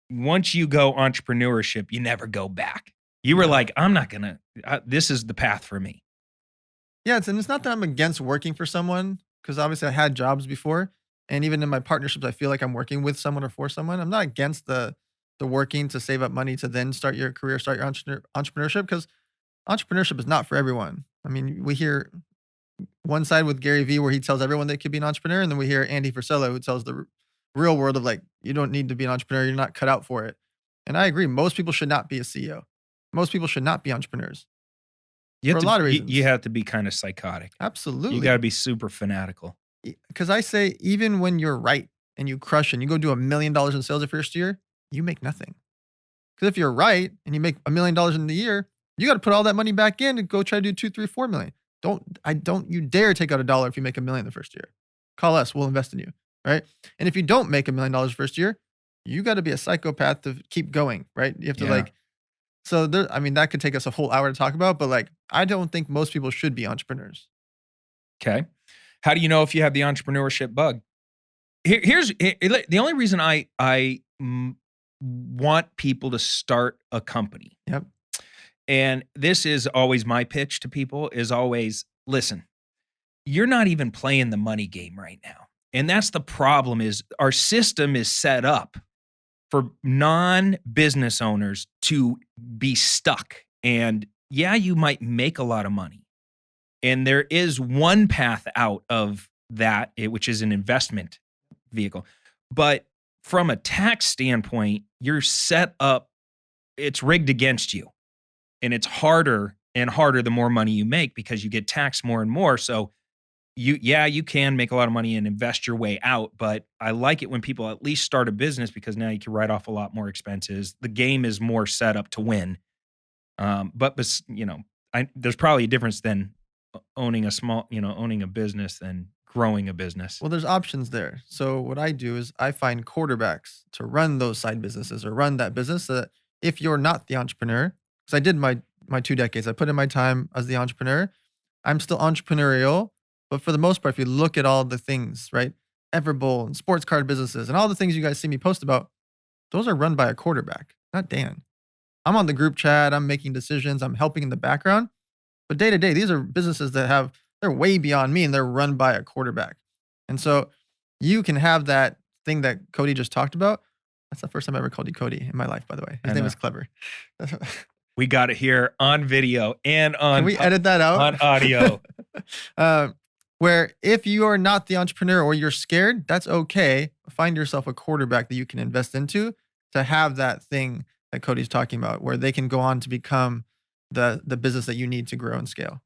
once you go entrepreneurship, you never go back. You were like, I'm not gonna. This is the path for me. Yeah, and it's not that I'm against working for someone, because obviously I had jobs before, and even in my partnerships, I feel like I'm working with someone or for someone. I'm not against the working to save up money to then start your career, start your entrepreneurship, because entrepreneurship is not for everyone. I mean, we hear one side with Gary Vee where he tells everyone they could be an entrepreneur, and then we hear Andy Frisella who tells the real world of like, you don't need to be an entrepreneur, you're not cut out for it. And I agree, most people should not be a CEO. Most people should not be entrepreneurs for a lot of You reasons. have to be kind of psychotic. You got Absolutely. to be super fanatical. Because I say, even when you're right and you crush and you go do $1 million in sales the first year, you make nothing. Because if you're right and you make $1 million in the year, you got to put all that money back in and go try to do 2, 3, 4 million. Don't you dare take out a dollar if you make $1 million the first year. Call us, we'll invest in you, right? And if you don't make $1 million first year, you got to be a psychopath to keep going, right? You have to Yeah. like, so there, I mean, that could take us a whole hour to talk about, but like, I don't think most people should be entrepreneurs. Okay. How do you know if you have the entrepreneurship bug? The only reason I want people to start a company, Yep. and this is always my pitch to people, is always listen. You're not even playing the money game right now, and that's the problem. Is our system is set up for non-business owners to be stuck, and yeah, you might make a lot of money, and there is one path out of that, which is an investment vehicle. But from a tax standpoint, you're set up, it's rigged against you. And it's harder and harder the more money you make because you get taxed more and more. So you can make a lot of money and invest your way out. But I like it when people at least start a business because now you can write off a lot more expenses. The game is more set up to win. There's probably a difference than owning a business than growing a business. Well, there's options there. So what I do is I find quarterbacks to run those side businesses or run that business so that if you're not the entrepreneur, because I did my 2 decades, I put in my time as the entrepreneur. I'm still entrepreneurial, but for the most part, if you look at all the things, right? Everbowl and sports card businesses and all the things you guys see me post about, those are run by a quarterback, not Dan. I'm on the group chat, I'm making decisions, I'm helping in the background. But day to day, these are businesses that they're way beyond me and they're run by a quarterback. And so you can have that thing that Cody just talked about. That's the first time I ever called you Cody in my life, by the way. His I name know. is Clever. We got it here on video and Can we edit that out? on audio. uh, where if you are not the entrepreneur or you're scared, that's okay. Find yourself a quarterback that you can invest into to have that thing that Cody's talking about, where they can go on to become the business that you need to grow and scale.